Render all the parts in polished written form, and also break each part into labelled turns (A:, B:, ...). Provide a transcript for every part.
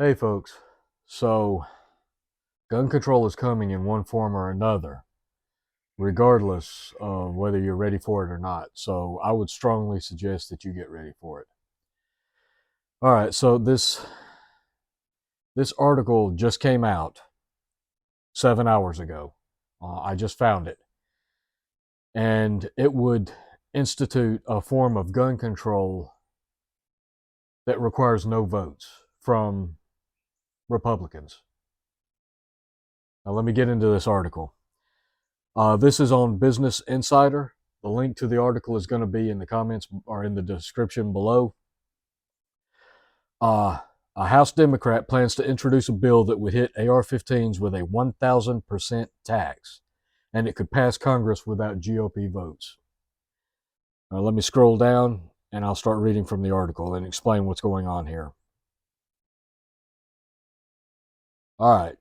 A: Hey folks, so gun control is coming in one form or another, regardless of whether you're ready for it or not. So I would strongly suggest that you get ready for it. All right, so this article just came out 7 hours ago. I just found it, and it would institute a form of gun control that requires no votes from Republicans. Now let me get into this article. This is on Business Insider. The link to the article is going to be in the comments or in the description below. A House Democrat plans to introduce a bill that would hit AR-15s with a 1,000% tax, and it could pass Congress without GOP votes. Let me scroll down, and I'll start reading from the article and explain what's going on here. All right.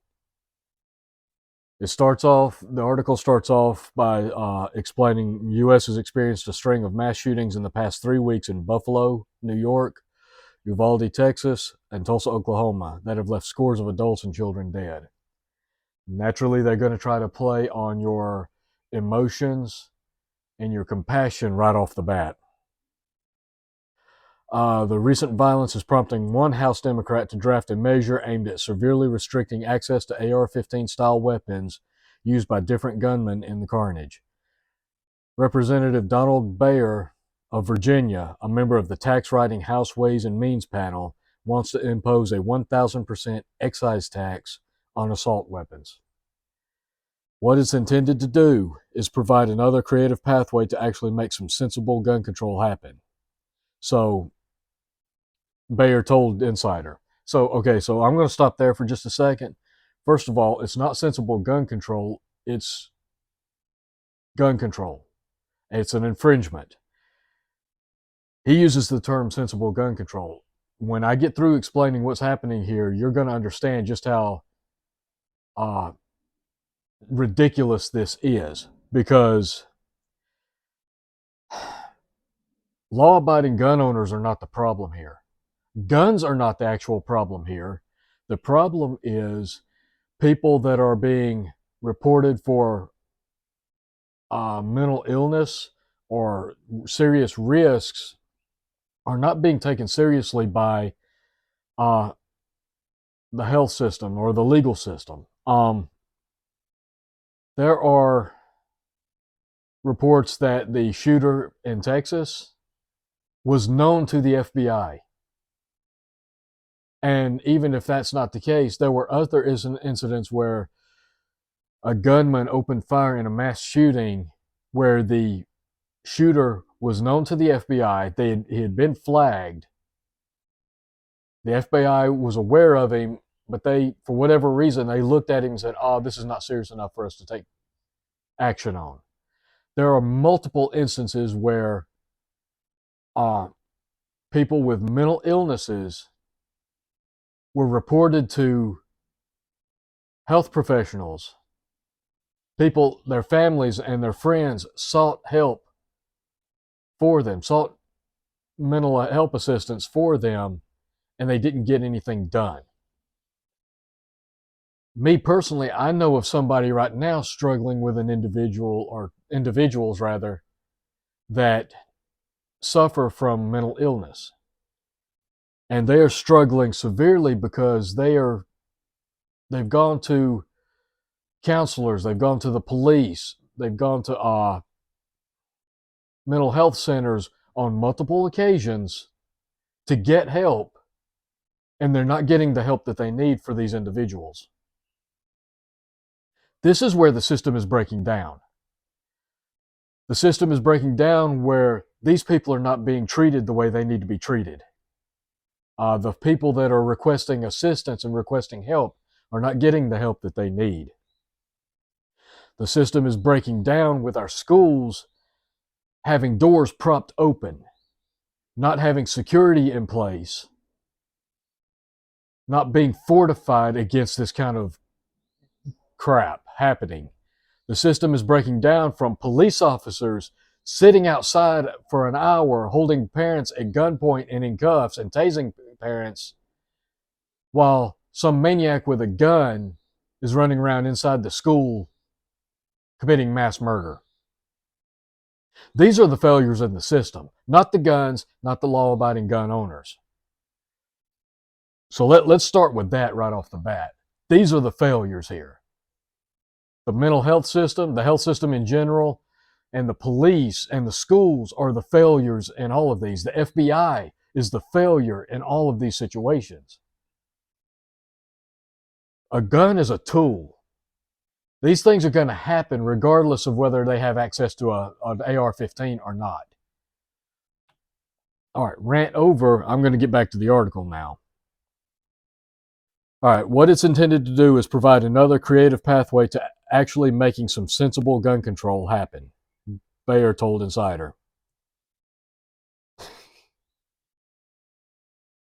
A: The article starts off by explaining U.S. has experienced a string of mass shootings in the past 3 weeks in Buffalo, New York, Uvalde, Texas, and Tulsa, Oklahoma, that have left scores of adults and children dead. Naturally, they're going to try to play on your emotions and your compassion right off the bat. The recent violence is prompting one House Democrat to draft a measure aimed at severely restricting access to AR-15 style weapons used by different gunmen in the carnage. Representative Donald Bayer of Virginia, a member of the tax-writing House Ways and Means panel, wants to impose a 1,000% excise tax on assault weapons. What it's intended to do is provide another creative pathway to actually make some sensible gun control happen. So, Bayer told Insider. So I'm going to stop there for just a second. First of all, it's not sensible gun control, it's gun control. It's an infringement. He uses the term sensible gun control. When I get through explaining what's happening here, you're going to understand just how ridiculous this is, because law-abiding gun owners are not the problem here. Guns are not the actual problem here. The problem is people that are being reported for mental illness or serious risks are not being taken seriously by the health system or the legal system. There are reports that the shooter in Texas was known to the FBI. And even if that's not the case, there were other incidents where a gunman opened fire in a mass shooting where the shooter was known to the FBI. He had been flagged. The FBI was aware of him, but they, for whatever reason, they looked at him and said, "Oh, this is not serious enough for us to take action on." There are multiple instances where people with mental illnesses were reported to health professionals. People, their families and their friends sought help for them, sought mental help assistance for them, and they didn't get anything done. Me personally, I know of somebody right now struggling with an individual, or individuals rather, that suffer from mental illness. And they are struggling severely because they've gone to counselors, they've gone to the police, they've gone to mental health centers on multiple occasions to get help, and they're not getting the help that they need for these individuals. This is where the system is breaking down. The system is breaking down where these people are not being treated the way they need to be treated. The people that are requesting assistance and requesting help are not getting the help that they need. The system is breaking down with our schools having doors propped open, not having security in place, not being fortified against this kind of crap happening. The system is breaking down from police officers sitting outside for an hour holding parents at gunpoint and in cuffs and tasing parents while some maniac with a gun is running around inside the school committing mass murder. These are the failures in the system, not the guns, not the law-abiding gun owners. So let's start with that right off the bat. These are the failures here. The mental health system, the health system in general, and the police and the schools are the failures in all of these. The FBI is the failure in all of these situations. A gun is a tool. These things are going to happen regardless of whether they have access to an AR-15 or not. All right, rant over. I'm going to get back to the article now. All right, what it's intended to do is provide another creative pathway to actually making some sensible gun control happen, Bayer told Insider.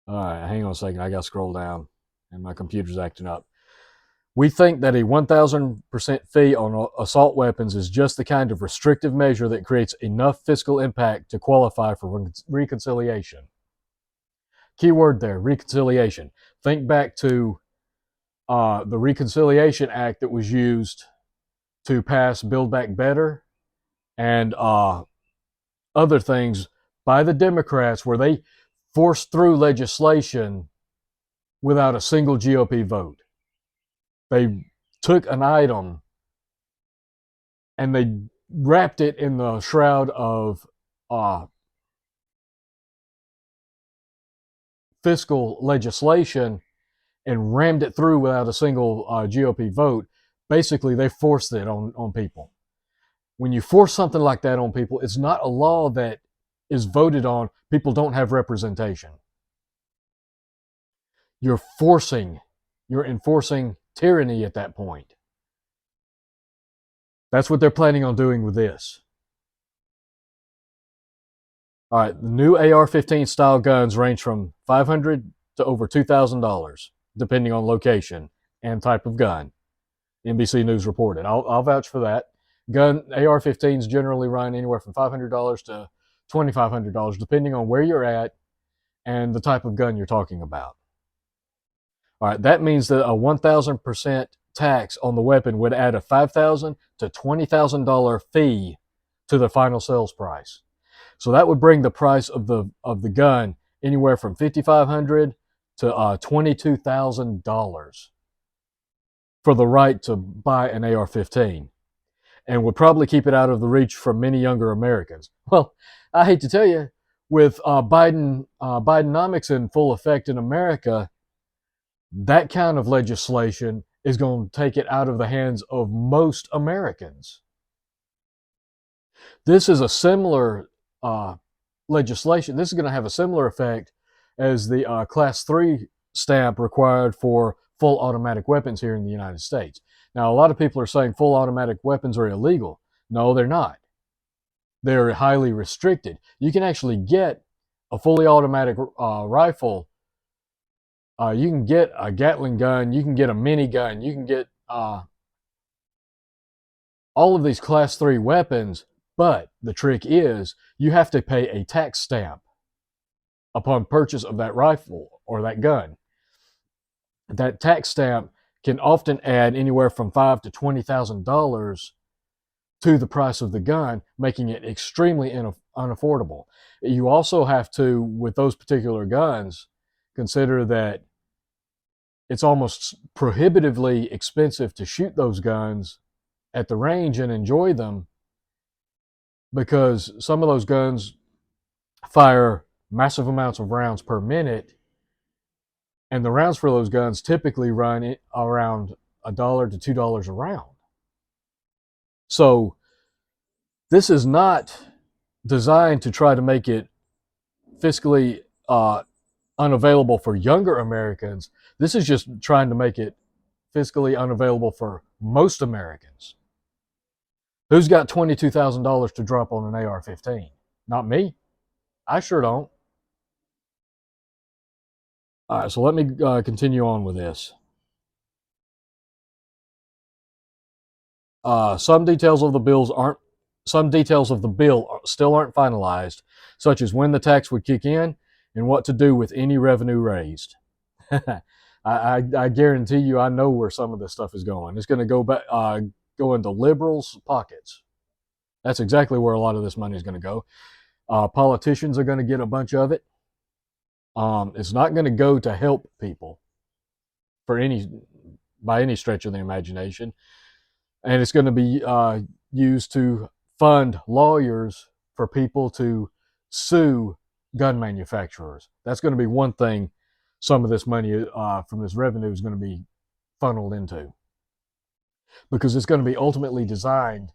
A: All right, hang on a second. I got to scroll down, and my computer's acting up. We think that a 1,000% fee on assault weapons is just the kind of restrictive measure that creates enough fiscal impact to qualify for reconciliation. Keyword there, reconciliation. Think back to the Reconciliation Act that was used to pass Build Back Better and other things by the Democrats where they forced through legislation without a single GOP vote. They took an item and they wrapped it in the shroud of fiscal legislation and rammed it through without a single GOP vote. Basically, they forced it on people. When you force something like that on people, it's not a law that is voted on. People don't have representation. You're enforcing tyranny at that point. That's what they're planning on doing with this. All right, the new AR-15 style guns range from $500 to over $2,000, depending on location and type of gun. NBC News reported. I'll vouch for that. AR-15s generally run anywhere from $500 to $2,500, depending on where you're at and the type of gun you're talking about. All right, that means that a 1,000% tax on the weapon would add a $5,000 to $20,000 fee to the final sales price. So that would bring the price of the gun anywhere from $5,500 to $22,000 for the right to buy an AR-15, and would probably keep it out of the reach for many younger Americans. Well, I hate to tell you, with Bidenomics in full effect in America, that kind of legislation is going to take it out of the hands of most Americans. This is a similar legislation. This is going to have a similar effect as the Class 3 stamp required for full automatic weapons here in the United States. Now, a lot of people are saying full automatic weapons are illegal. No, they're not. They're highly restricted. You can actually get a fully automatic rifle. You can get a Gatling gun. You can get a minigun. You can get all of these Class 3 weapons, but the trick is you have to pay a tax stamp upon purchase of that rifle or that gun. That tax stamp can often add anywhere from $5,000 to $20,000 to the price of the gun, making it extremely unaffordable. You also have to, with those particular guns, consider that it's almost prohibitively expensive to shoot those guns at the range and enjoy them, because some of those guns fire massive amounts of rounds per minute, and the rounds for those guns typically run around $1 to $2 a round. So this is not designed to try to make it fiscally unavailable for younger Americans. This is just trying to make it fiscally unavailable for most Americans. Who's got $22,000 to drop on an AR-15? Not me. I sure don't. All right, so let me continue on with this. Some details of the bill still aren't finalized, such as when the tax would kick in and what to do with any revenue raised. I guarantee you, I know where some of this stuff is going. It's going to go back, go into liberals' pockets. That's exactly where a lot of this money is going to go. Politicians are going to get a bunch of it. It's not going to go to help people for any by any stretch of the imagination, and it's going to be used to fund lawyers for people to sue gun manufacturers. That's going to be one thing. Some of this money from this revenue is going to be funneled into, because it's going to be ultimately designed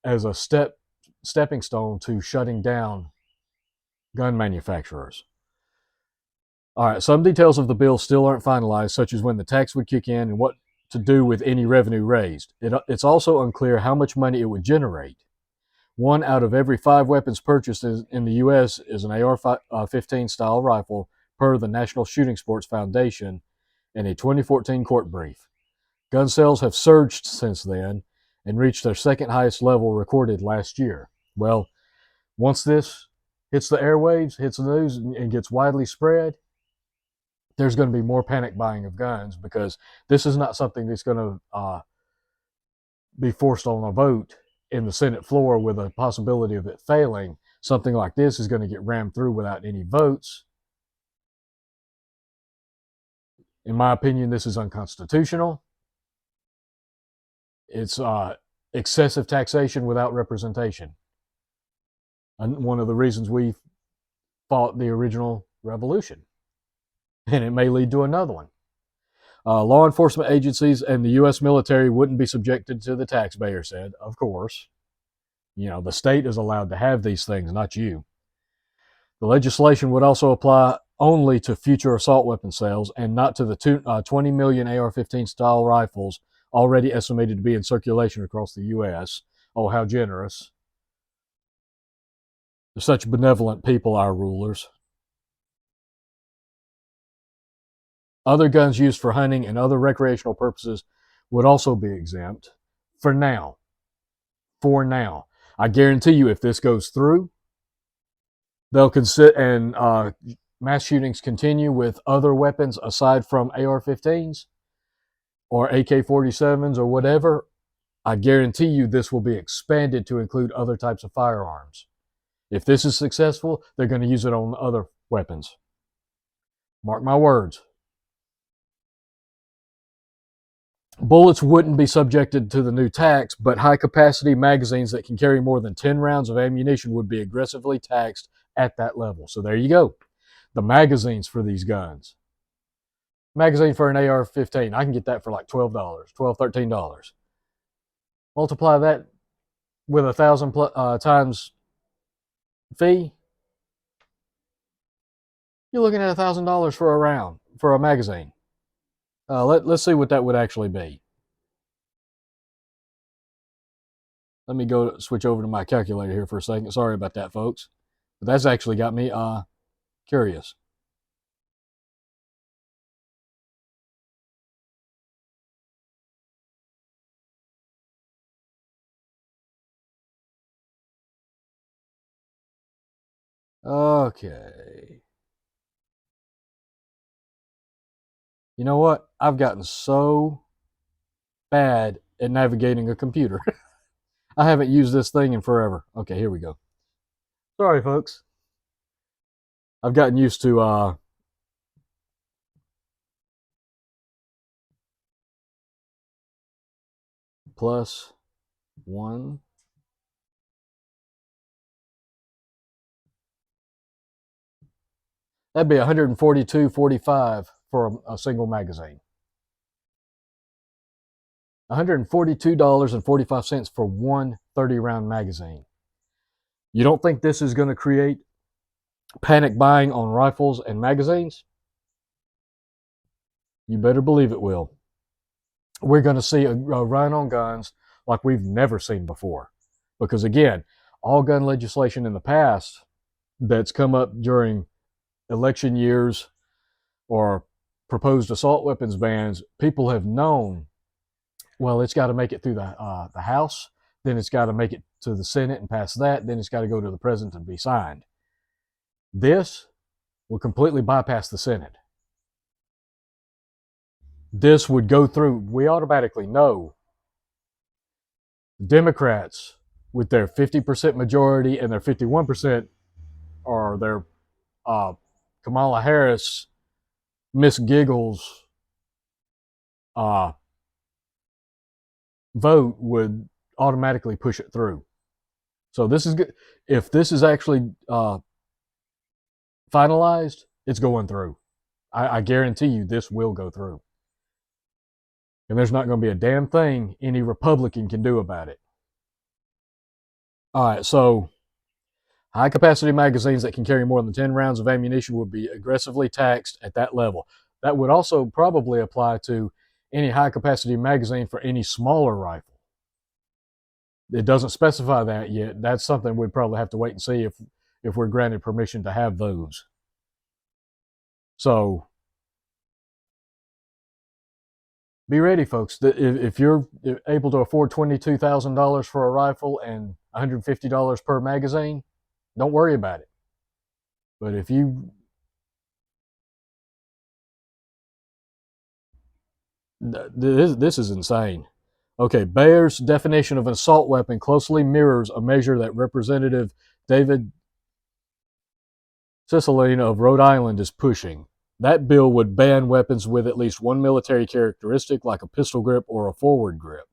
A: as a stepping stone to shutting down gun manufacturers. All right, some details of the bill still aren't finalized, such as when the tax would kick in and what to do with any revenue raised. It's also unclear how much money it would generate. 1 out of every 5 weapons purchased in the U.S. is an AR-15 style rifle, per the National Shooting Sports Foundation in a 2014 court brief. Gun sales have surged since then and reached their second highest level recorded last year. Well, once this hits the airwaves, hits the news, and gets widely spread, there's going to be more panic buying of guns, because this is not something that's going to be forced on a vote in the Senate floor with a possibility of it failing. Something like this is going to get rammed through without any votes. In my opinion, this is unconstitutional. It's excessive taxation without representation. And one of the reasons we fought the original revolution. And it may lead to another one. Law enforcement agencies and the U.S. military wouldn't be subjected to the tax, Bayer said. Of course. You know, the state is allowed to have these things, not you. The legislation would also apply only to future assault weapon sales and not to the 20 million AR-15 style rifles already estimated to be in circulation across the U.S. Oh, how generous. They're such benevolent people, our rulers. Other guns used for hunting and other recreational purposes would also be exempt for now. For now. I guarantee you, if this goes through, they'll consider, and mass shootings continue with other weapons aside from AR-15s or AK-47s or whatever. I guarantee you this will be expanded to include other types of firearms. If this is successful, they're going to use it on other weapons. Mark my words. Bullets wouldn't be subjected to the new tax, but high-capacity magazines that can carry more than 10 rounds of ammunition would be aggressively taxed at that level. So there you go. The magazines for these guns. Magazine for an AR-15, I can get that for like $12, $12, $13. Multiply that with 1,000 times fee, you're looking at $1,000 for a round, for a magazine. Let's see what that would actually be. Let me go switch over to my calculator here for a second. Sorry about that, folks. But that's actually got me curious. Okay. You know what? I've gotten so bad at navigating a computer. I haven't used this thing in forever. Okay, here we go. Sorry, folks. I've gotten used to plus 1. That'd be $142.45 for a single magazine. $142.45 for one 30-round magazine. You don't think this is going to create panic buying on rifles and magazines? You better believe it will. We're going to see a run on guns like we've never seen before. Because again, all gun legislation in the past that's come up during election years or proposed assault weapons bans, people have known, well, it's got to make it through the House, then it's got to make it to the Senate and pass that, then it's got to go to the President and be signed. This will completely bypass the Senate. this would go through, we automatically know Democrats, with their 50% majority and their 51%, or their Kamala Harris, Miss Giggles uh, vote, would automatically push it through. So this is good. If this is actually finalized, it's going through. I guarantee you this will go through. And there's not going to be a damn thing any Republican can do about it. All right, so high capacity magazines that can carry more than 10 rounds of ammunition would be aggressively taxed at that level. That would also probably apply to any high capacity magazine for any smaller rifle. It doesn't specify that yet. That's something we'd probably have to wait and see if we're granted permission to have those. So be ready, folks. If you're able to afford $22,000 for a rifle and $150 per magazine, don't worry about it. But if you, this is insane. Okay, Bayer's definition of an assault weapon closely mirrors a measure that Representative David Cicilline of Rhode Island is pushing. That bill would ban weapons with at least one military characteristic, like a pistol grip or a forward grip.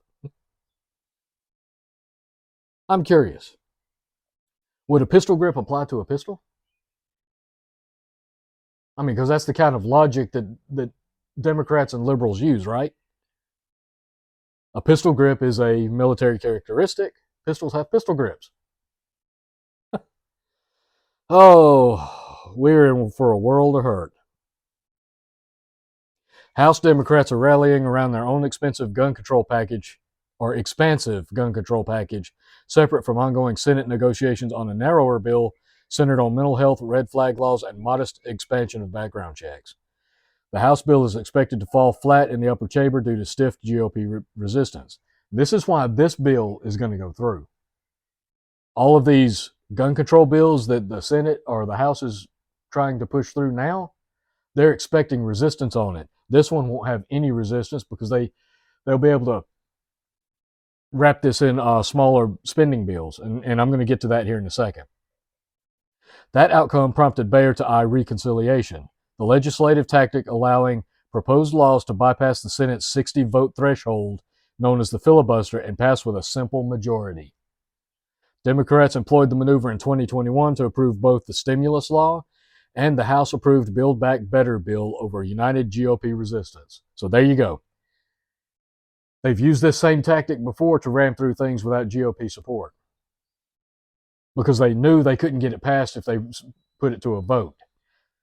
A: I'm curious. Would a pistol grip apply to a pistol? I mean, because that's the kind of logic that Democrats and liberals use, right? A pistol grip is a military characteristic. Pistols have pistol grips. Oh, we're in for a world of hurt. House Democrats are rallying around their own expensive gun control package, or expansive gun control package, separate from ongoing Senate negotiations on a narrower bill centered on mental health, red flag laws, and modest expansion of background checks. The House bill is expected to fall flat in the upper chamber due to stiff GOP resistance. This is why this bill is going to go through. All of these gun control bills that the Senate or the House is trying to push through now, they're expecting resistance on it. This one won't have any resistance because they'll be able to wrap this in smaller spending bills, and I'm going to get to that here in a second. That outcome prompted Bayer to eye reconciliation, the legislative tactic allowing proposed laws to bypass the Senate's 60-vote threshold, known as the filibuster, and pass with a simple majority. Democrats employed the maneuver in 2021 to approve both the stimulus law and the House-approved Build Back Better bill over united GOP resistance. So there you go. They've used this same tactic before to ram through things without GOP support because they knew they couldn't get it passed if they put it to a vote.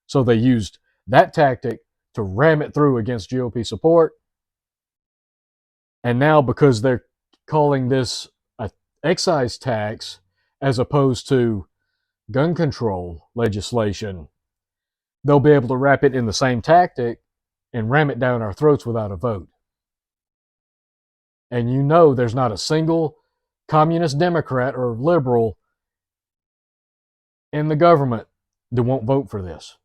A: So they used that tactic to ram it through against GOP support. And now, because they're calling this an excise tax as opposed to gun control legislation, they'll be able to wrap it in the same tactic and ram it down our throats without a vote. And you know there's not a single communist Democrat or liberal in the government that won't vote for this.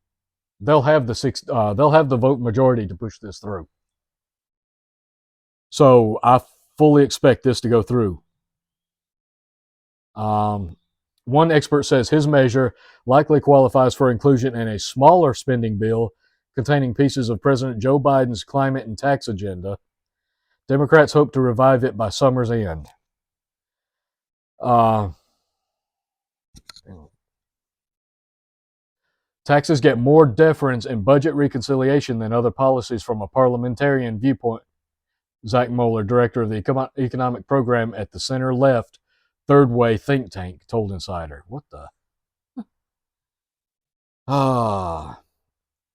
A: They'll have the vote majority to push this through. So I fully expect this to go through. One expert says his measure likely qualifies for inclusion in a smaller spending bill containing pieces of President Joe Biden's climate and tax agenda. Democrats hope to revive it by summer's end. Taxes get more deference in budget reconciliation than other policies from a parliamentarian viewpoint, Zach Moeller, director of the economic program at the center-left Third Way think tank, told Insider. What the?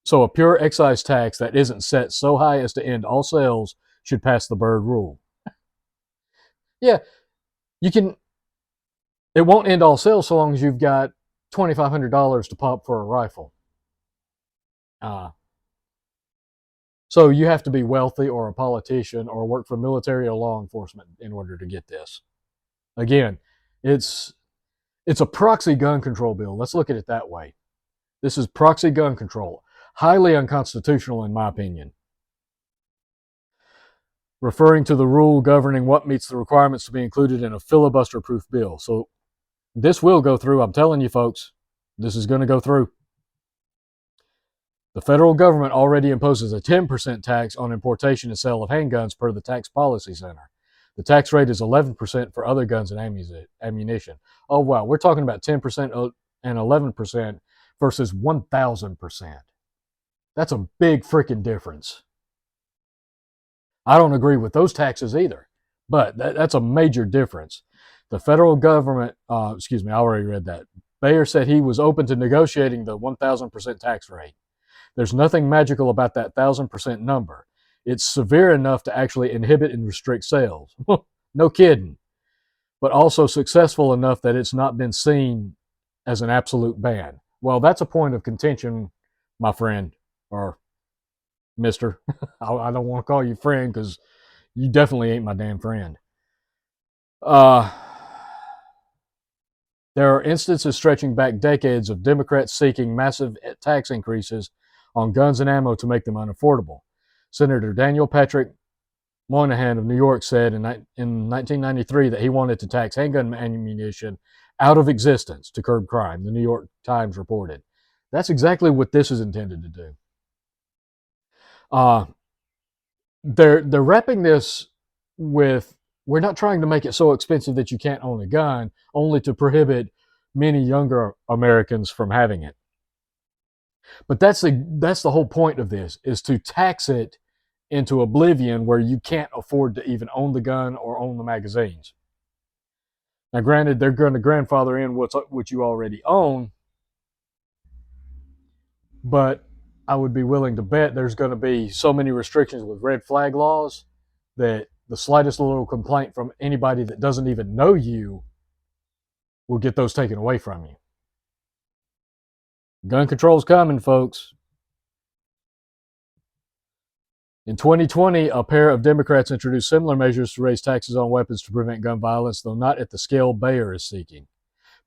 A: So a pure excise tax that isn't set so high as to end all sales should pass the Byrd rule. Yeah, you can. It won't end all sales so long as you've got $2,500 to pop for a rifle. So you have to be wealthy or a politician or work for military or law enforcement in order to get this. Again, it's a proxy gun control bill. Let's look at it that way. This is proxy gun control. Highly unconstitutional in my opinion. referring to the rule governing what meets the requirements to be included in a filibuster-proof bill. So this will go through. I'm telling you, folks, this is going to go through. The federal government already imposes a 10% tax on importation and sale of handguns per the Tax Policy Center. The tax rate is 11% for other guns and ammunition. Oh, wow. We're talking about 10% and 11% versus 1,000%. That's a big freaking difference. I don't agree with those taxes either, but that's a major difference. The federal government, I already read that. Bayer said he was open to negotiating the 1,000% tax rate. There's nothing magical about that 1,000% number. It's severe enough to actually inhibit and restrict sales. No kidding. But also successful enough that it's not been seen as an absolute ban. Well, that's a point of contention, my friend, or mister. I don't want to call you friend because you definitely ain't my damn friend. There are instances stretching back decades of Democrats seeking massive tax increases on guns and ammo to make them unaffordable. Senator Daniel Patrick Moynihan of New York said in 1993 that he wanted to tax handgun ammunition out of existence to curb crime, the New York Times reported. That's exactly what this is intended to do. They're wrapping this with, we're not trying to make it so expensive that you can't own a gun, only to prohibit many younger Americans from having it. But that's the whole point of this, is to tax it into oblivion where you can't afford to even own the gun or own the magazines. Now, granted, they're going to grandfather in what you already own, but I would be willing to bet there's going to be so many restrictions with red flag laws that the slightest little complaint from anybody that doesn't even know you will get those taken away from you. Gun control's coming, folks. In 2020, a pair of Democrats introduced similar measures to raise taxes on weapons to prevent gun violence, though not at the scale Bayer is seeking.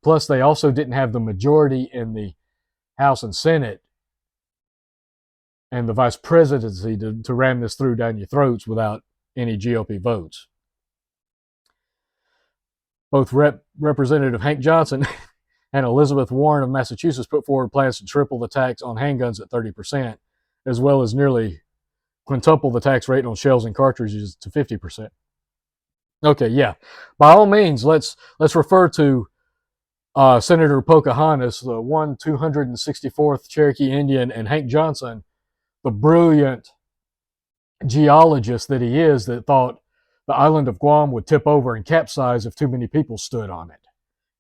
A: Plus, they also didn't have the majority in the House and Senate and the vice presidency to ram this through down your throats without any GOP votes. Both Representative Hank Johnson and Elizabeth Warren of Massachusetts put forward plans to triple the tax on handguns at 30%, as well as nearly quintuple the tax rate on shells and cartridges to 50%. Okay, yeah. By all means, let's refer to Senator Pocahontas, the 264th Cherokee Indian, and Hank Johnson, the brilliant geologist that he is, that thought the island of Guam would tip over and capsize if too many people stood on it.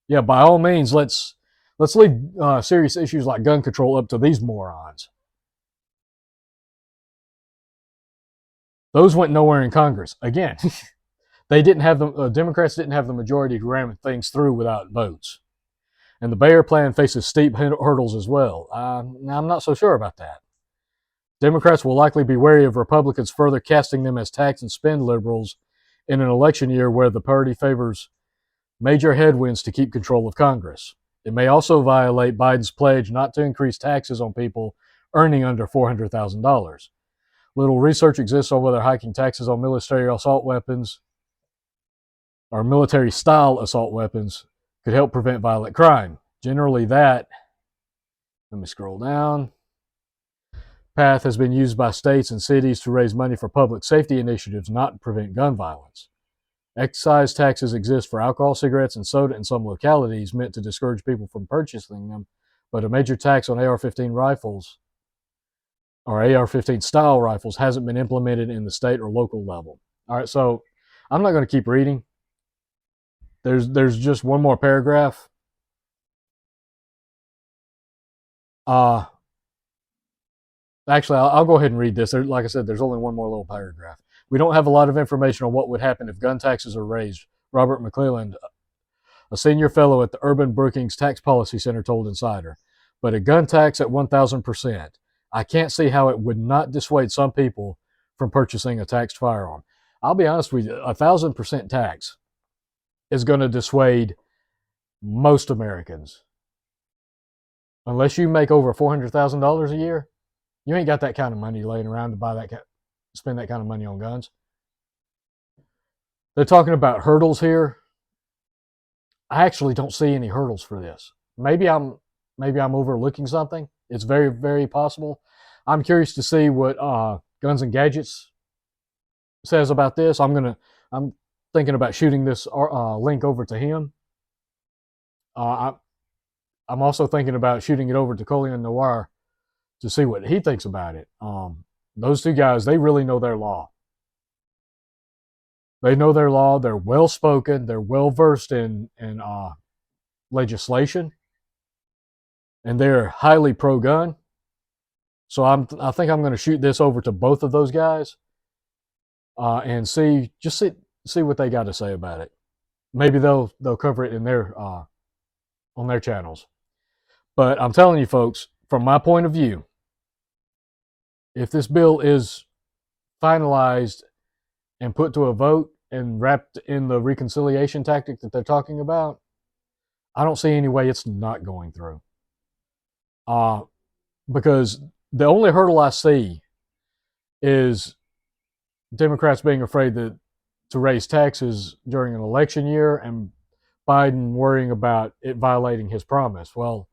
A: Yeah, by all means, let's leave serious issues like gun control up to these morons. Those went nowhere in Congress. Again, they didn't have Democrats didn't have the majority to ram things through without votes. And the Bayer plan faces steep hurdles as well. Now, I'm not so sure about that. Democrats will likely be wary of Republicans further casting them as tax and spend liberals in an election year where the party favors major headwinds to keep control of Congress. It may also violate Biden's pledge not to increase taxes on people earning under $400,000. Little research exists on whether hiking taxes on military assault weapons or military-style assault weapons could help prevent violent crime. Generally, let me scroll down, path has been used by states and cities to raise money for public safety initiatives, not to prevent gun violence. Excise taxes exist for alcohol, cigarettes, and soda in some localities, meant to discourage people from purchasing them, but a major tax on AR-15 rifles or AR-15 style rifles hasn't been implemented in the state or local level. All right, so I'm not going to keep reading. There's just one more paragraph. Actually, I'll go ahead and read this. Like I said, there's only one more little paragraph. We don't have a lot of information on what would happen if gun taxes are raised, Robert McClelland, a senior fellow at the Urban Brookings Tax Policy Center, told Insider. But a gun tax at 1,000%, I can't see how it would not dissuade some people from purchasing a taxed firearm. I'll be honest with you, 1,000% tax is going to dissuade most Americans. Unless you make over $400,000 a year, you ain't got that kind of money laying around to spend that kind of money on guns. They're talking about hurdles here. I actually don't see any hurdles for this. Maybe I'm overlooking something. It's very, very possible. I'm curious to see what Guns and Gadgets says about this. I'm thinking about shooting this link over to him. Uh, I'm also thinking about shooting it over to Colion Noir to see what he thinks about it. Those two guys, they really know their law. They know their law. They're well spoken. They're well versed in legislation, and they're highly pro gun. So I think I'm going to shoot this over to both of those guys and see what they got to say about it. Maybe they'll cover it in their on their channels. But I'm telling you, folks, from my point of view, if this bill is finalized and put to a vote and wrapped in the reconciliation tactic that they're talking about, I don't see any way it's not going through. Because the only hurdle I see is Democrats being afraid to raise taxes during an election year and Biden worrying about it violating his promise. Well,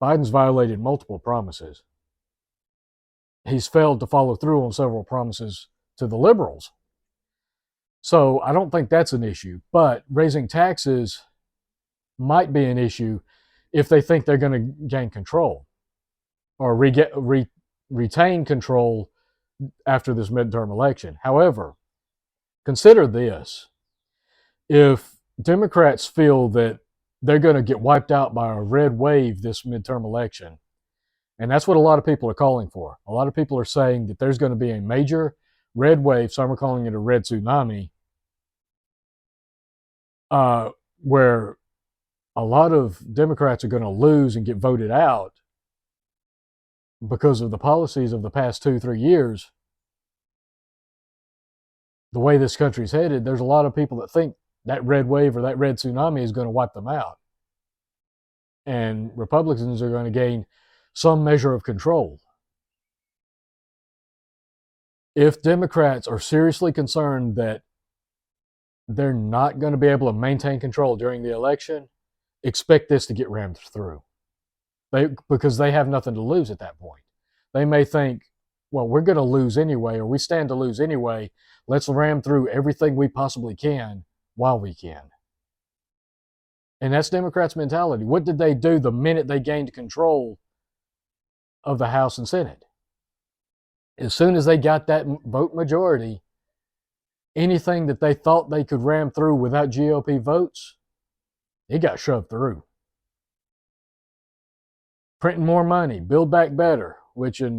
A: Biden's violated multiple promises. He's failed to follow through on several promises to the liberals. So I don't think that's an issue. But raising taxes might be an issue if they think they're going to gain control or retain control after this midterm election. However, consider this. If Democrats feel that they're going to get wiped out by a red wave this midterm election, and that's what a lot of people are calling for. A lot of people are saying that there's going to be a major red wave, some are calling it a red tsunami, where a lot of Democrats are going to lose and get voted out because of the policies of the past 2-3 years. The way this country's headed, there's a lot of people that think that red wave or that red tsunami is going to wipe them out. And Republicans are going to gain some measure of control. If Democrats are seriously concerned that they're not going to be able to maintain control during the election, expect this to get rammed through. Because they have nothing to lose at that point. They may think, well, we're going to lose anyway, or we stand to lose anyway. Let's ram through everything we possibly can while we can. And that's Democrats' mentality. What did they do the minute they gained control of the House and Senate? As soon as they got that vote majority, anything that they thought they could ram through without GOP votes, it got shoved through. Printing more money, build back better, which I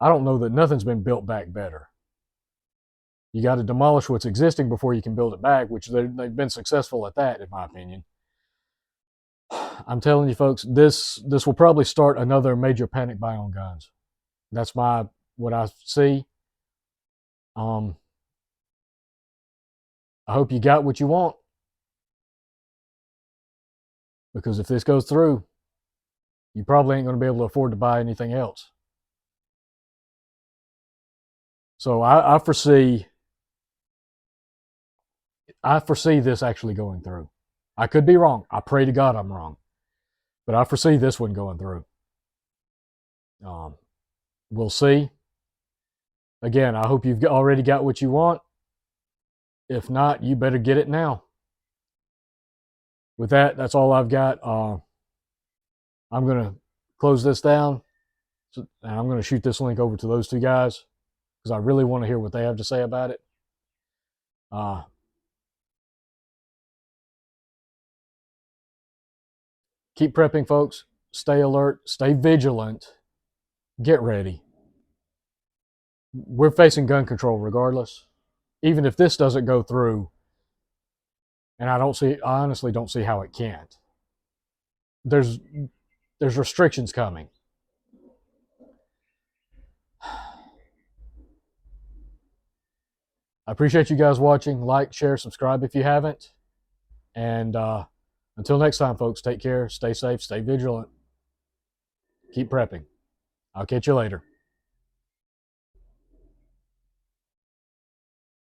A: don't know that nothing's been built back better. You got to demolish what's existing before you can build it back, which they've been successful at that, in my opinion. I'm telling you, folks, this will probably start another major panic buy on guns. That's what I see. I hope you got what you want, because if this goes through, you probably ain't going to be able to afford to buy anything else. So I foresee this actually going through. I could be wrong. I pray to God I'm wrong. But I foresee this one going through. We'll see. Again, I hope you've already got what you want. If not, you better get it now. With that, that's all I've got. I'm going to close this down, and I'm going to shoot this link over to those two guys because I really want to hear what they have to say about it. Keep prepping, folks. Stay alert. Stay vigilant. Get ready. We're facing gun control regardless. Even if this doesn't go through, and I honestly don't see how it can't. There's restrictions coming. I appreciate you guys watching. Like, share, subscribe if you haven't. And until next time, folks, take care, stay safe, stay vigilant, keep prepping. I'll catch you later.